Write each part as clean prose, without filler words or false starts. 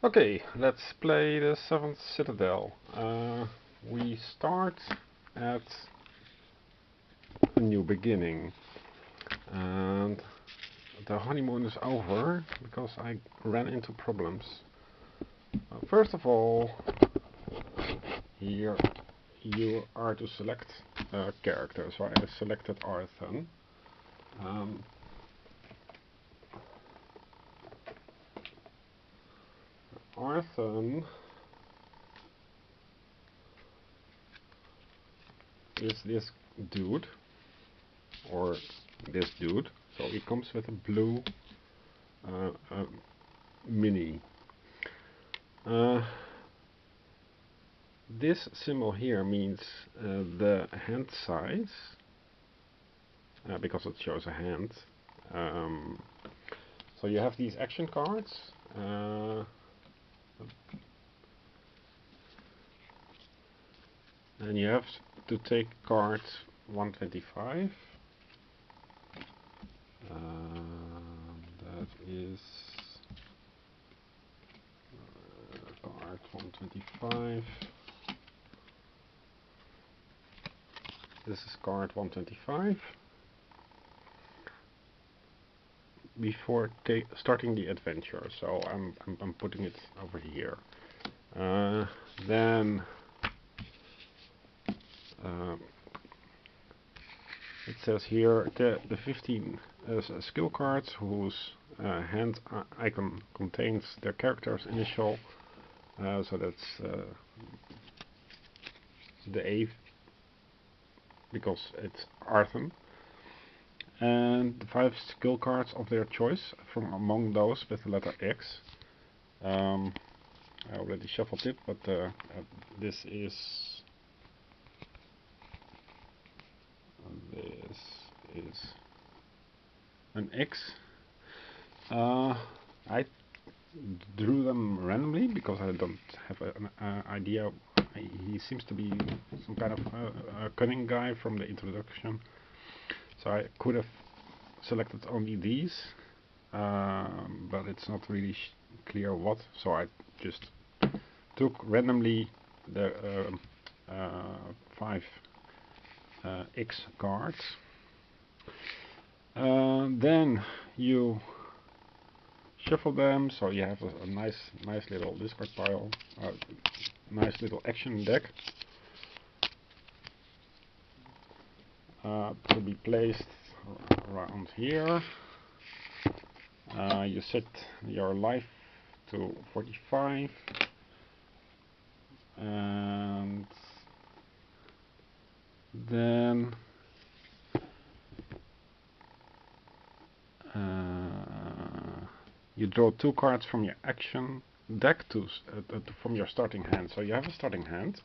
Okay, let's play the 7th Citadel. We start at a new beginning, and the honeymoon is over because I ran into problems. First of all, here you are to select a character, so I selected Arthur. Arthur is this dude, or this dude, so he comes with a blue mini. This symbol here means the hand size, because it shows a hand. So you have these action cards, and you have to take card 125. That is card 125. This is card 125. Before starting the adventure, so I'm putting it over here. Then it says here the 15 skill cards whose hand icon contains their character's initial, so that's the A, because it's Arthur. And the 5 skill cards of their choice from among those with the letter X. I already shuffled it, but this is an X. I drew them randomly because I don't have an idea. He seems to be some kind of a cunning guy from the introduction, so I could have selected only these, but it's not really clear what, so I just took randomly the 5 X cards. Then you shuffle them, so you have a nice little discard pile, nice little action deck to be placed around here. You set your life to 45, and then you draw 2 cards from your action deck from your starting hand. So you have a starting hand,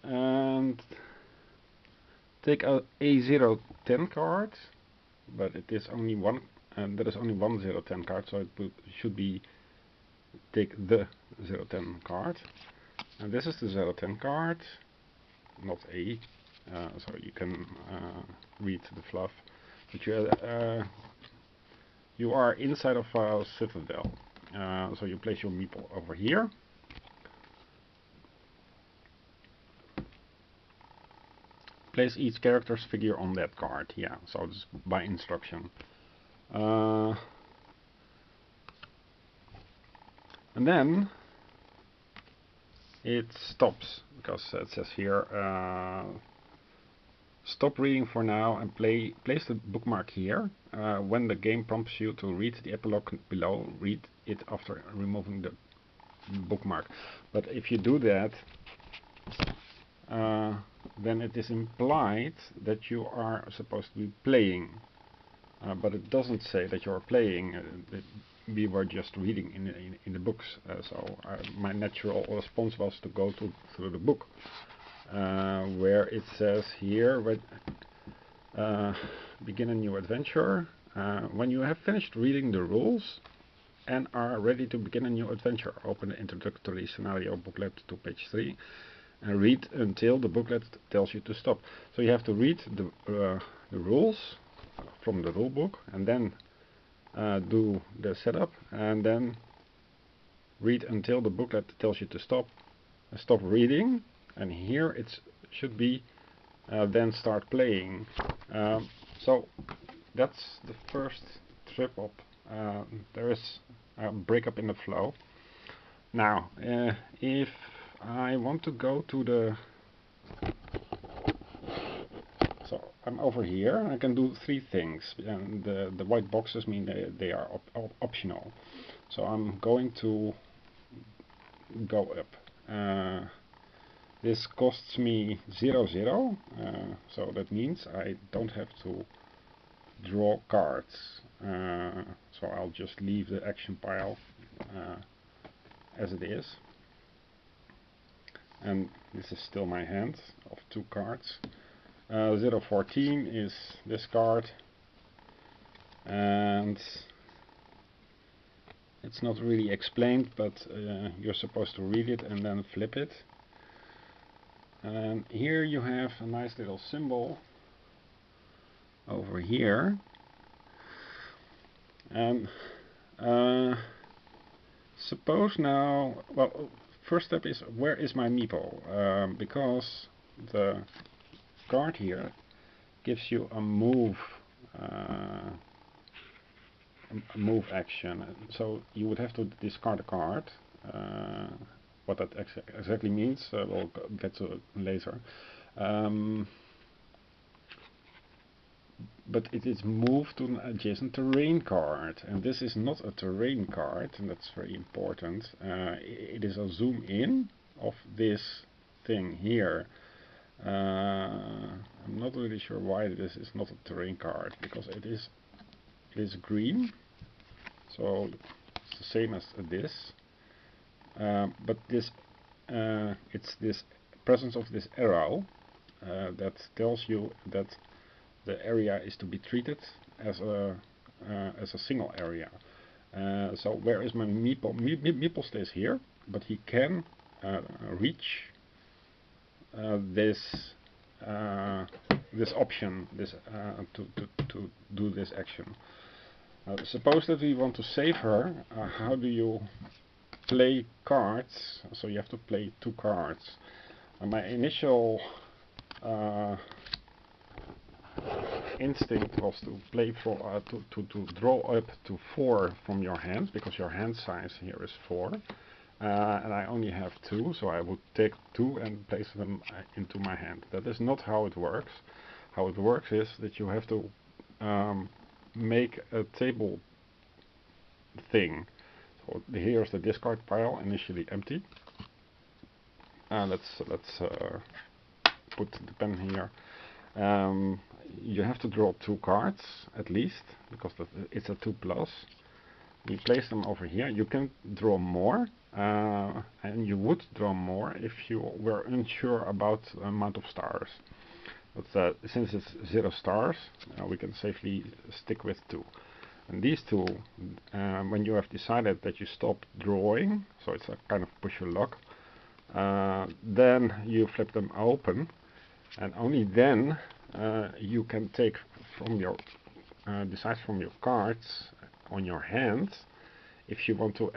and take a A010 card, but it is only one, and there is only one 010 card, so it should be take the 010 card, and this is the 010 card, not A, so you can read the fluff. But you are inside of a Citadel, so you place your meeple over here. Place each character's figure on that card. Yeah, so it's by instruction. And then it stops, because it says here stop reading for now and place the bookmark here. When the game prompts you to read the epilogue below, read it after removing the bookmark. But if you do that, then it is implied that you are supposed to be playing, but it doesn't say that you are playing. We were just reading in the books, so my natural response was to go through the book, where it says here, begin a new adventure. When you have finished reading the rules and are ready to begin a new adventure, open the introductory scenario booklet to page 3 and read until the booklet tells you to stop. So you have to read the rules from the rulebook, and then do the setup, and then read until the booklet tells you to stop. Stop reading, and here it should be then start playing. So that's the first trip up. There is a breakup in the flow. Now, if I want to go to the... So I'm over here, I can do three things, and the white boxes mean they are optional. So I'm going to go up. This costs me 0, so that means I don't have to draw cards. So I'll just leave the action pile as it is. And this is still my hand of 2 cards. 014 is this card, and it's not really explained, but you're supposed to read it and then flip it. And here you have a nice little symbol over here. And suppose now, well, first step is, where is my meeple? Because the card here gives you a move action, so you would have to discard a card. What that exactly means, we'll get to it later. But it is moved to an adjacent terrain card, and this is not a terrain card, and that's very important. It is a zoom in of this thing here. I'm not really sure why this is not a terrain card, because it is green, so it's the same as this. But this it's this presence of this arrow that tells you that the area is to be treated as a single area. So where is my meeple? Meeple stays here, but he can reach this option, to do this action. Suppose that we want to save her. How do you play cards? So you have to play 2 cards. My initial instinct was to play for to draw up to 4 from your hand, because your hand size here is 4, and I only have 2, so I would take 2 and place them into my hand. That is not how it works. How it works is that you have to make a table thing. So here's the discard pile, initially empty. Let's put the pen here. You have to draw 2 cards at least, because it's a 2+. You place them over here. You can draw more, and you would draw more if you were unsure about the amount of stars. But since it's 0 stars, we can safely stick with 2. And these 2, when you have decided that you stop drawing, so it's a kind of push your luck, then you flip them open, and only then you can take from your decide from your cards on your hand if you want to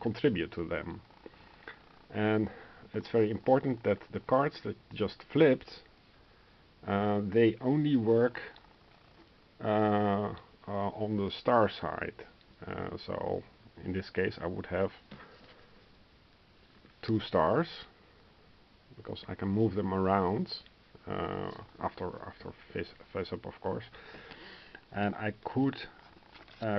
contribute to them. And it's very important that the cards that just flipped, they only work on the star side. So in this case I would have 2 stars, because I can move them around after face up, of course, and I could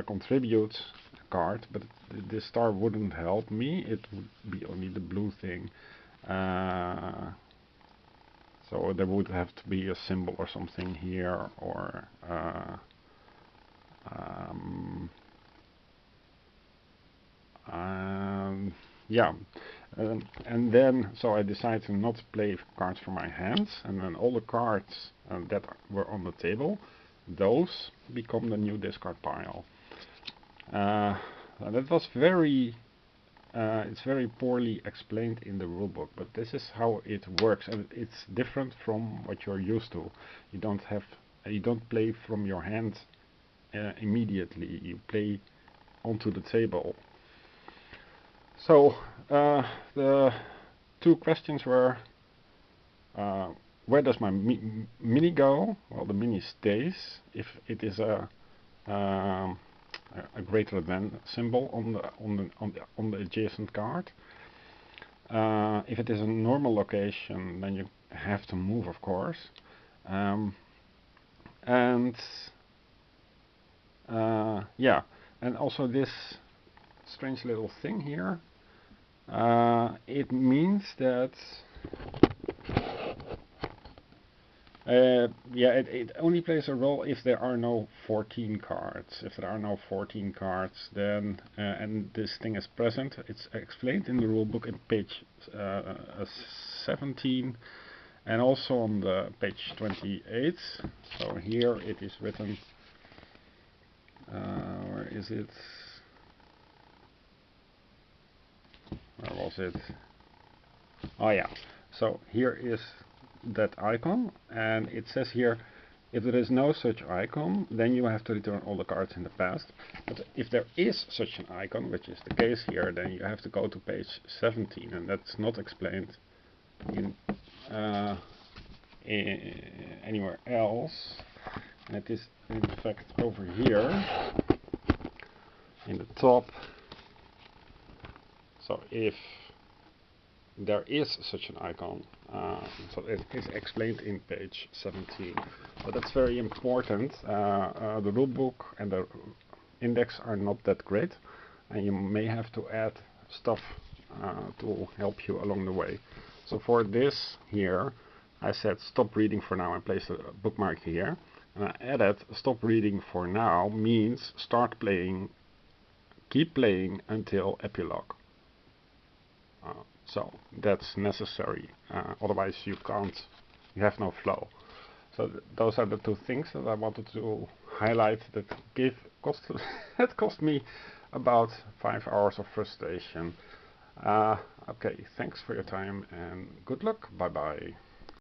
contribute a card, but this star wouldn't help me. It would be only the blue thing. So there would have to be a symbol or something here, or yeah. And then, so I decided to not play cards from my hands, and then all the cards that were on the table, those become the new discard pile. That was very, it's very poorly explained in the rulebook, but this is how it works, and it's different from what you're used to. You don't play from your hand immediately. You play onto the table. So the two questions were, where does my mini go? Well, the mini stays if it is a greater than symbol on the adjacent card. If it is a normal location, then you have to move, of course. Yeah, and also this strange little thing here. It means that yeah, it only plays a role if there are no 14 cards. If there are no 14 cards, then and this thing is present, it's explained in the rulebook in page 17 and also on the page 28. So here it is written. Where is it? Where was it? Oh yeah. So here is that icon, and it says here, if there is no such icon, then you have to return all the cards in the past. But if there is such an icon, which is the case here, then you have to go to page 17, and that's not explained in anywhere else. And it is in fact over here in the top. So if there is such an icon, so it is explained in page 17. So that's very important. The rulebook and the index are not that great, and you may have to add stuff to help you along the way. So for this here, I said stop reading for now and place a bookmark here. And I added stop reading for now means start playing, keep playing until epilogue. So that's necessary, otherwise you have no flow. So those are the two things that I wanted to highlight that that cost me about 5 hours of frustration. Okay, thanks for your time and good luck. Bye bye.